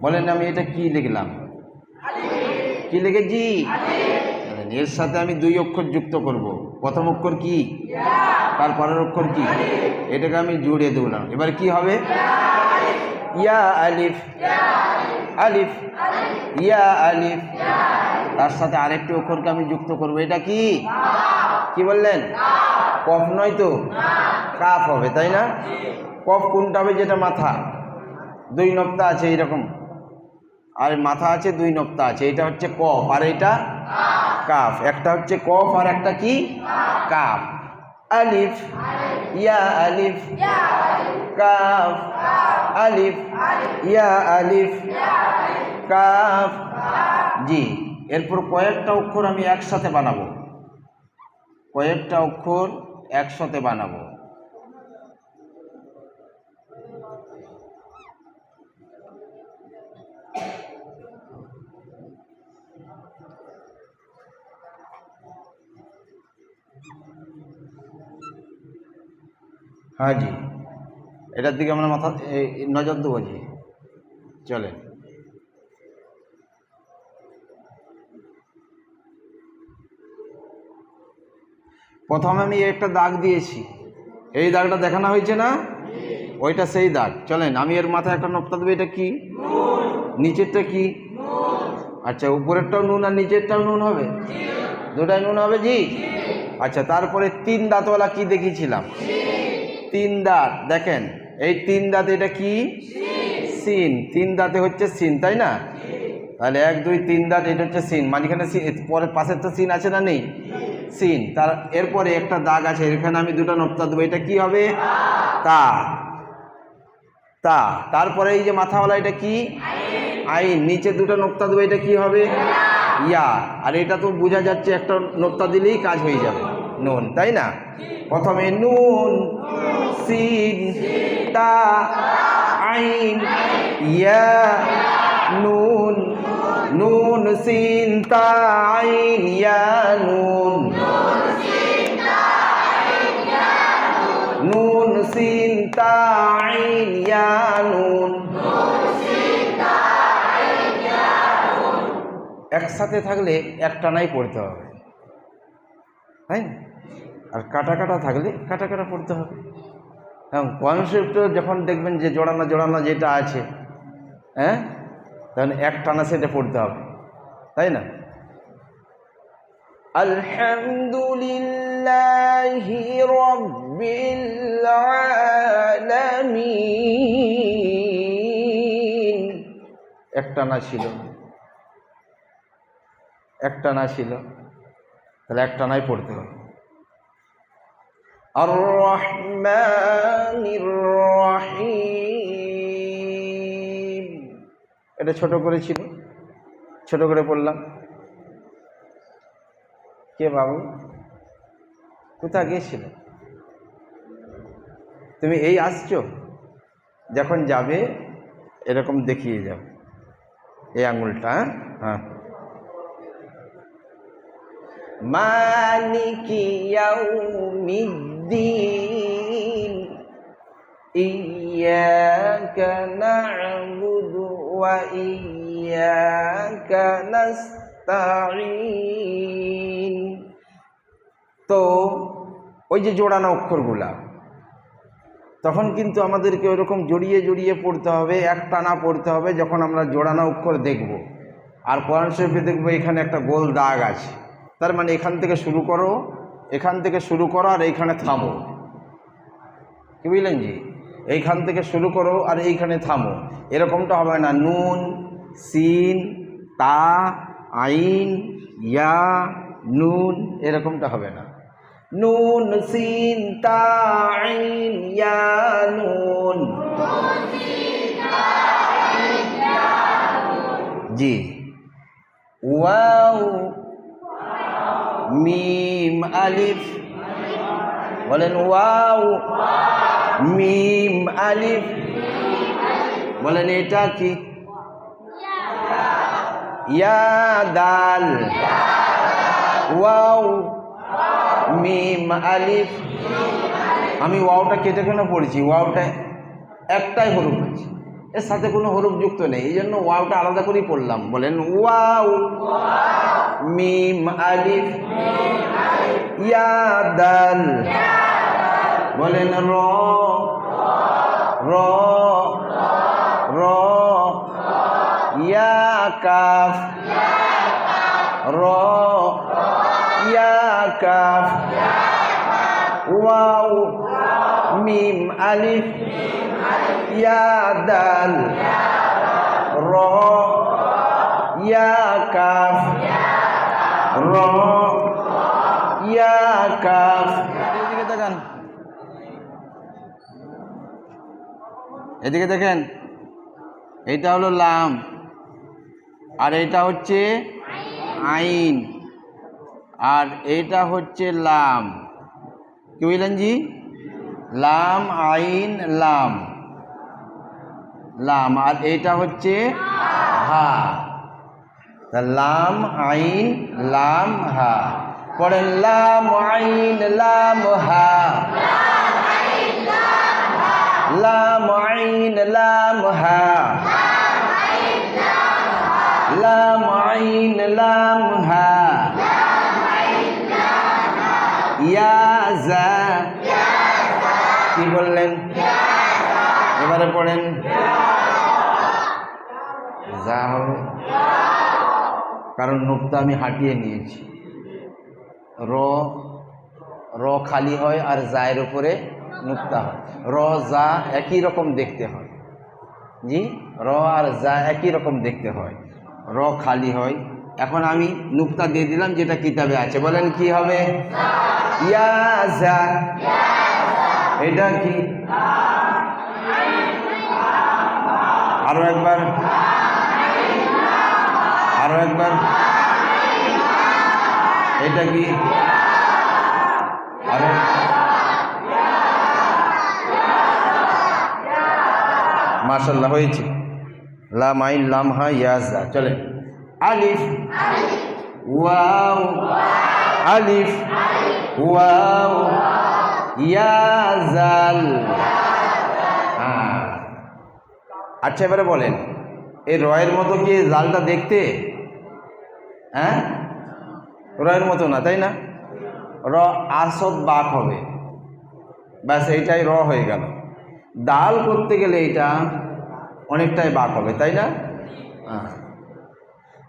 বলেন আমি এটা কি লিখলাম? কি লিখেছি? এর সাথে আমি দুই অক্ষর যুক্ত করব। প্রথম অক্ষর কি, তারপরের অক্ষর কি, এটাকে আমি জুড়ে দিলাম। এবার কি হবে? ইয়া আলিফ, আলিফ, ইয়া আলিফ। তার সাথে আরেকটি অক্ষরকে আমি যুক্ত করব। এটা কি? কি বললেন? কফ নয় তো, কাফ হবে, তাই না? কফ কোনটা হবে? যেটা মাথা দুই নক্তা আছে এইরকম, আর মাথা আছে দুই নক্তা আছে, এটা হচ্ছে কফ আর এটা কাফ। একটা হচ্ছে কফ আর একটা কি? কাফ। আলিফ, ইয়া আলিফ, কাফ, আলিফ, ইয়া আলিফ, কাফ। জি, এরপর কয়েকটা অক্ষর আমি একসাথে বানাবো, কয়েকটা অক্ষর একসাথে বানাবো। হ্যাঁ জি, এটার দিকে আমরা মাথা নজর দেবো। জি চলেন। প্রথমে আমি একটা দাগ দিয়েছি, এই দাগটা দেখানো হয়েছে না? ওইটা সেই দাগ। চলেন আমি এর মাথায় একটা নক্তা দেবো। এটা কি? নিচেরটা কি? আচ্ছা, উপরেরটাও নুন আর নিচেরটাও নুন হবে? দুটাই নুন হবে। জি আচ্ছা, তারপরে তিন দাঁতওয়ালা কি দেখিয়েছিলাম? তিন দাঁত। দেখেন এই তিন দাঁত, এটা কি? সিন। তিন দাঁতে হচ্ছে সিন, তাই না? তাহলে এক দুই তিন দাঁত, এটা হচ্ছে সিন। মাঝখানে পরে পাশের তো সিন আছে না নেই? সিন। তার এরপরে একটা দাগ আছে, এখানে আমি দুটো নক্তা দেবো। এটা কি হবে? তা, তা। তারপরে এই যে মাথাওয়ালা, এটা কি? আইন। নিচে দুটো নক্তা দেবো। এটা কি হবে? ইয়া। আর এটা তো বোঝা যাচ্ছে একটা নক্তা দিলেই কাজ হয়ে যাবে, নুন, তাই না? প্রথমে নুন, সিন, তা, আইন, ইয়া, নুন, নুন, সিন, তা, আইন, ইয়া, নুন, নুন, সিন, তা, আইন, ইয়া, নুন। একসাথে থাকলে একটানাই পড়তে হবে, তাই না? আর কাটা কাটা থাকলে কাটা কাটা পড়তে হবে। হ্যাঁ, কনসেপ্ট যখন দেখবেন যে জোড়ানো জোড়ানো যেটা আছে, হ্যাঁ, তখন একটানা সেটা পড়তে হবে, তাই না? আলহামদুলিল্লাহি রাব্বিল আলামিন। একটানা ছিল, একটানা ছিল, তাহলে একটানাই পড়তে হবে। আর রহমানির রহিম, এটা ছোট করে ছিল, ছোট করে পড়লাম। কে বাবু, কোথা গিয়েছিল? তুমি এই আসছো, যখন যাবে এরকম দেখিয়ে যাও এই আঙুলটা। হ্যাঁ, মালিকি ইয়াউমিদ্দিন, ইয়্যাকা না'বুদু ওয়া ইয়্যাকা নাস্তাঈন। তো ওই যে জোড়ানো অক্ষরগুলা, তখন কিন্তু আমাদেরকে ওরকম জড়িয়ে জড়িয়ে পড়তে হবে, একটানা পড়তে হবে যখন আমরা জোড়ানো অক্ষর দেখব। আর কোরআন শরীফে দেখবো এখানে একটা গোল দাগ আছে, তার মানে এখান থেকে শুরু করো, এখান থেকে শুরু করো আর এইখানে থামো। কি বুঝলেন জি? এইখান থেকে শুরু করো আর এইখানে থামো, এরকমটা হবে না। নুন, সিন, তা, আইন, ইয়া, নুন, এরকমটা হবে না। নুন, সিন, তা, আইন, ইয়া, নুন। জি। ওয়াও, মিম, আলিফ। বলেন ওয়াও, মিম, আলিফ। বলেন এটা কি? ইয়া, দাল। ওয়াও, মিম, আলিফ। আমি ওয়াওটা কেটে কেন পড়েছি? ওয়াওটা একটাই হরফ আছে, এর সাথে কোনো হরফ যুক্ত নেই, এই জন্য ওয়াওটা আলাদা করেই পড়লাম। বলেন ওয়াও, মিম আলিফ, ইয়া দাল। বলেন র, র, র, ইয়া কাফ, র, ইয়া কাফ, ওয়াও, মিম আলিফ, ইয়া দাল, র, ইয়া কাফ, র, ইয়া কাফ। এদিকে দেখেন, এদিকে দেখেন, এইটা হলো লাম আর এইটা হচ্ছে আইন আর এইটা হচ্ছে লাম। কি বললেন জি? লাম আইন লাম, লাম আর এইটা হচ্ছে হা। লাম আইন লাম হা। পড়েন লাম আইন লাম হা, লাম আইন লাম হা, লাম আইন লাম হা, ইয়া জা। কি বললেন? এবারে পড়েন যা হবে, কারণ নুক্তা আমি হাঁটিয়ে নিয়েছি। র, র খালি হয় আর জায়ের উপরে নুক্তা হয়। র জা একই রকম দেখতে হয় জি, র আর জা একই রকম দেখতে হয়, র খালি হয়। এখন আমি নুক্তা দিয়ে দিলাম যেটা কিতাবে আছে। বলেন কি হবে? ইয়া জা। এটা কি? আরো একবার, আরো একবার। এটা কি? আরো মাশাআল্লাহ হয়েছে। লাম আইন লাম হা ইয়া জা। চলেন আলিফ ওয়াও, আলিফ ওয়াও, ইয়া জাল। আচ্ছা এবারে বলেন, এই রয়ের মতো কি জালটা দেখতে? হ্যাঁ, রয়ের মতো না, তাই না? র আসদ বাক হবে, ব্যাস এইটাই র হয়ে গেল। দাল করতে গেলে এটা অনেকটাই বাক হবে, তাই না?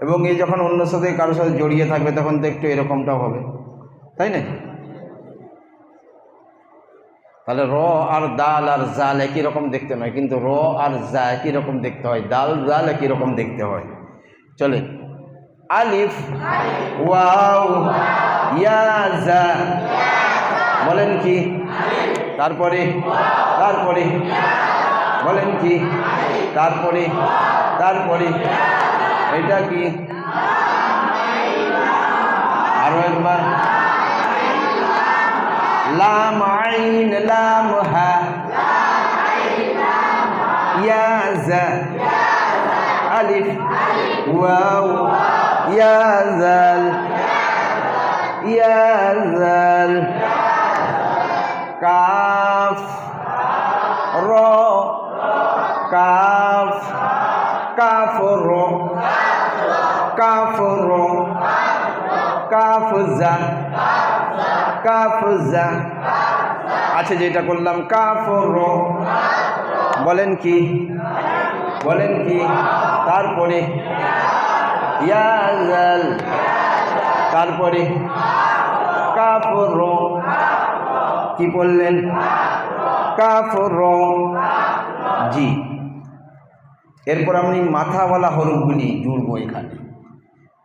এবং এই যখন অন্যর সাথে কারোর সাথে জড়িয়ে থাকবে তখন তো একটু এরকমটাও হবে, তাই না? তাহলে র আর দাল আর জাল একই রকম দেখতে নয়, কিন্তু র আর জা একই রকম দেখতে হয়, দাল জাল একই রকম দেখতে হয়। চলে আলিফ ওয়াও ইয়া জা। বলেন কি? তারপরে, তারপরে বলেন কি? তারপরে, তারপরে এটা কি? আরো একবার, লাম আইন লাম হা, ইয়া জা, আলিফ ওয়াও ইয়া জাল, ইয়া জাল, কাফ র, কাফ, কাফ র, কাফ র, কাফ জা, কাফ জা। আচ্ছা যেটা করলাম কাফ র, বলেন কি? বলেন কি? তারপরে ইয়া জাল, তারপরে কাফ র। কি বললেন? কাফ র। জি, এরপর আমি মাথাওয়ালা হরফগুলি জুড়বো এখানে।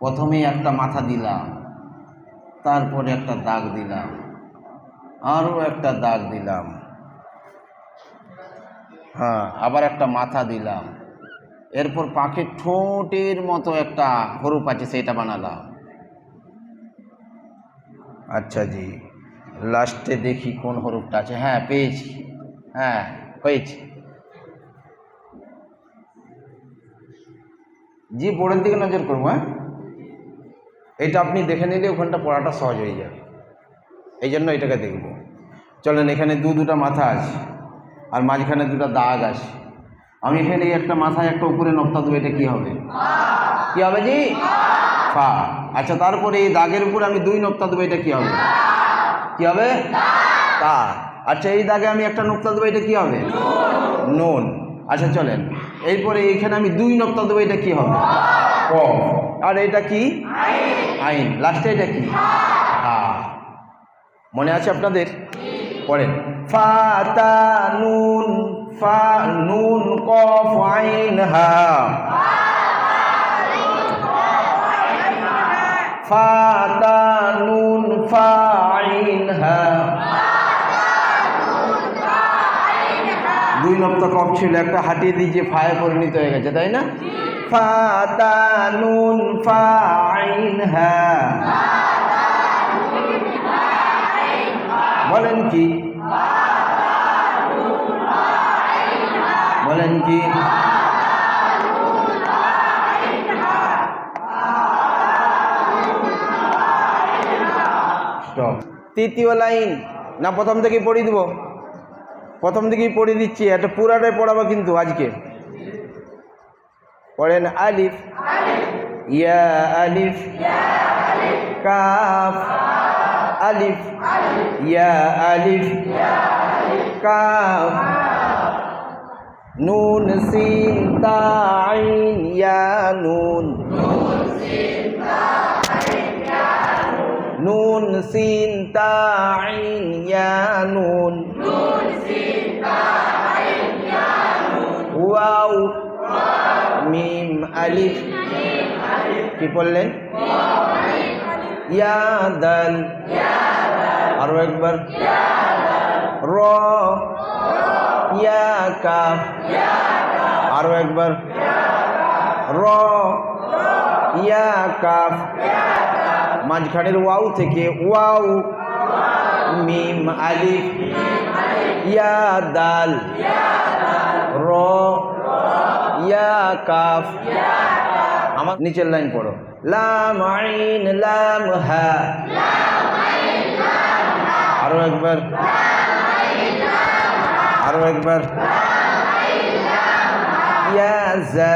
প্রথমে একটা মাথা দিলাম, তারপরে একটা দাগ দিলাম, আরও একটা দাগ দিলাম, হ্যাঁ আবার একটা মাথা দিলাম, এরপর পাখির ঠোঁটের মতো একটা হরফ আছে সেটা বানালাম। আচ্ছা জি, লাস্টে দেখি কোন হরফটা আছে। হ্যাঁ পেয়েছি, হ্যাঁ হয়েছে। জি বোর্ডের দিকে নজর করবো। হ্যাঁ এটা আপনি দেখে নিলে ওখানটা পড়াটা সহজ হয়ে যাবে, এই জন্য এটাকে দেখব। চলেন এখানে দুটা মাথা আছে আর মাঝখানে দুটা দাগ আছে, আমি এখানে একটা মাথায় একটা উপরে নক্তা দেবো, এটা কি হবে? কি হবে জি? ফা। আচ্ছা, তারপরে এই দাগের উপরে আমি 2 নক্তা দেবো, এটা কি হবে? কি হবে? তা। আচ্ছা, এই দাগে আমি একটা নক্তা দেবো, এটা কি হবে? নুন। আচ্ছা চলেন, এরপরে এইখানে আমি 2 নক্তা দেবো, এটা কি হবে? কফ। আর এটা কি? আইন। লাস্টে এটা কি? হা। মনে আছে আপনাদের? পড়েন। ফা তা নুন, ফা নুন কফ আইন হা। ফা তা নুন ফা আইন হা। 2 নক্তা কফ ছিল, একটা হাটিয়ে দিয়েছে, ফায়ে পরিণত হয়ে গেছে, তাই না? ফা তা নুন ফা আইন হা। বলেন কি? বলেন কি? স্টপ। তৃতীয় লাইন না প্রথম থেকেই পড়িয়ে দেবো? প্রথম থেকেই পড়িয়ে দিচ্ছি, এটা পুরাটাই পড়াবো কিন্তু আজকে। পড়েন। আলিফ ইয়া আলিফ কাফ আলিফ ইয়া আলিফ কাফ নুন সিন তা আইন ইয়া নুন নুন সিন তা আইন ইয়া নুন ওয়াও মিম আলিফ। কি বললেন? ইয়া দাল। আরো একবার। র ইয়া কাফ। আরো একবার। র ইয়া কাফ। মাঝখানের ওয়াও থেকে ওয়াও মিম আলিফ ইয়া দাল র ইয়া কাফ। আমার নিচের লাইন পড়ো। লাম আইন লাম হা। আরো একবার। আরো একবার। ইয়া জা।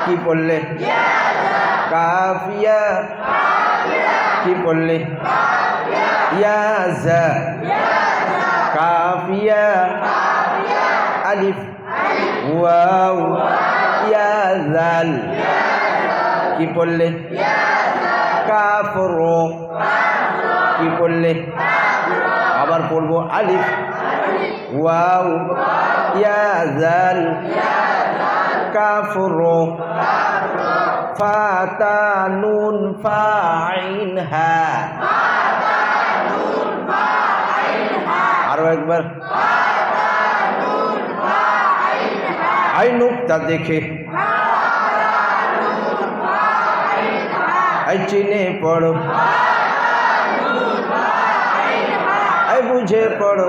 কি পড়লে? কাফ ইয়া। কি পড়লে? ইয়া জা কাফ ইয়া আলিফ ওয়াও ইয়া জাল। কি পড়লে? কাফ র। কি পড়লে? আবার পড়বো আলিফ ওয়াও ইয়া জাল কাফ র ফা তা নুন ফা আইন হা। আরো একবার। আই নুক্তা দেখে আই চিনে পড়ো আই বুঝে পড়ো।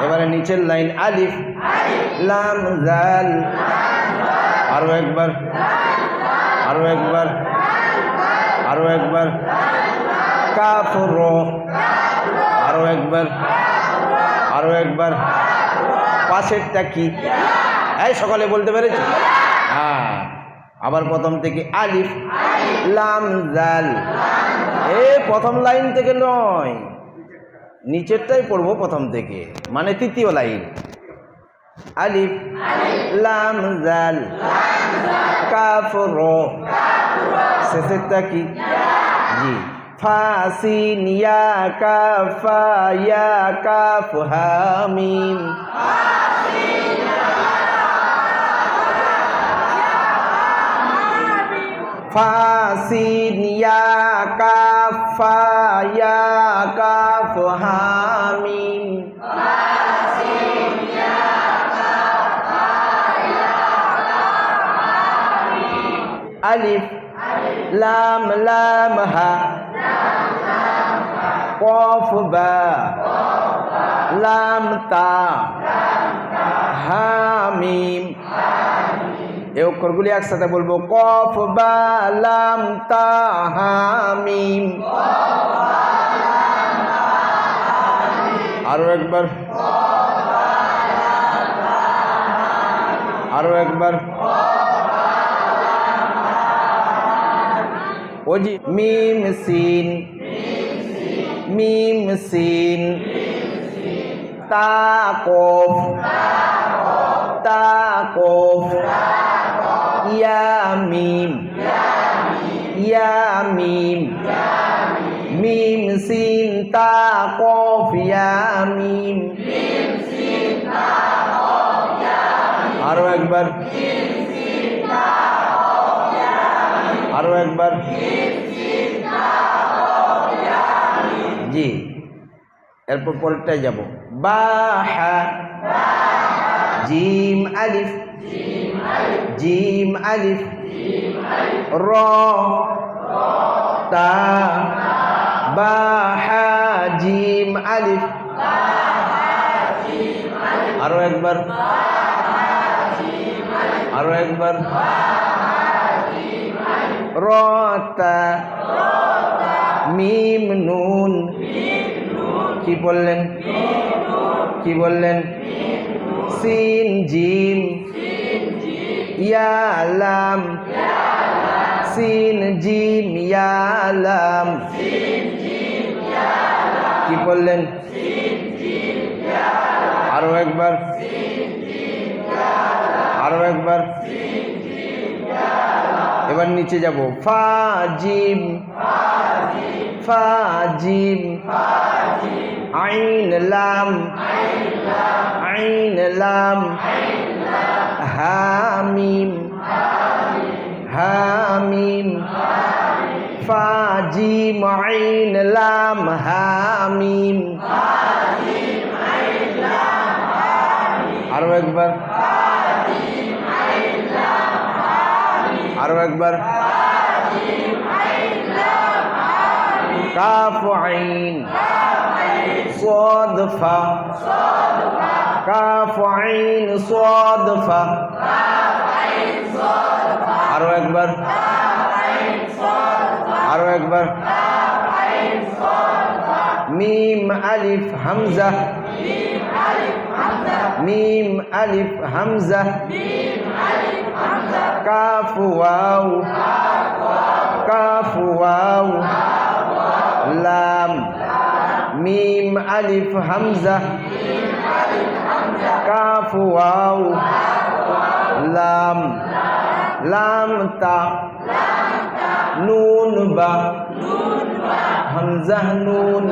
এবারে নিচের লাইন আলিফ লাম জাল। আরো একবার। আরো একবার। আরো একবার। কাফ র। আরো একবার। আরো একবার। পাশেরটা কি? এই সকালে বলতে পেরেছি? হ্যাঁ। আবার প্রথম থেকে আলিফ লাম জাল। প্রথম লাইন থেকে নয়, নিচেরটাই পড়বো প্রথম থেকে, মানে তৃতীয় লাইন। আলিফ লাম জাল কাফ র। শেষেরটা কি? জি। ফা সিন ইয়া কাফ ফা ইয়া কাফ হা মিম। ফা সিন ইয়া কাফ ফা ইয়া কাফ হা মিম। আলিফ লাম লাম হা কফ বা লাম তা হা মিম। এই অক্ষরগুলি একসাথে বলবো। কফ বা লাম তা হা মিম। আরো একবার। আরো একবার। ও জি, মিম সিন, মিম সিন, তা কফ, তা কফ, ইয়া মিম, ইয়া মিম, মিম সিন তা কফ ইয়া মিম, আরো একবার, আরো একবার। জি, এরপর পরেরটাই যাব। বা হা, জিম আলিফ, জিম আলিফ, র, তা, বা হা জিম আলিফ, আরো একবার, আরো একবার। র, তা, মিম নুন, কি বললেন, কি বললেন? সিন জিম, ইয়া লাম, সিন জিম ইয়া লাম, কি বললেন? আরো একবার, আরো একবার। এবার নিচে যাব। ফা জিম, ফা জিম, আইন লাম, আইন লাম, হা মিম, হা মিম, ফা জিম আইন লাম হা মিম। আরো একবার, আরো একবার। কাফ আইন صاد ফা, কাফ আইন صاد ফা, আরো একবার, আরো একবার। মিম আলিফ হামজা, মিম আলিফ Hamza, calf wow, calf wow, লাম, মিম আলিফ হামজা, কাফ ওয়াও, লাম, লাম তা, নুন বা, হামজা নুন,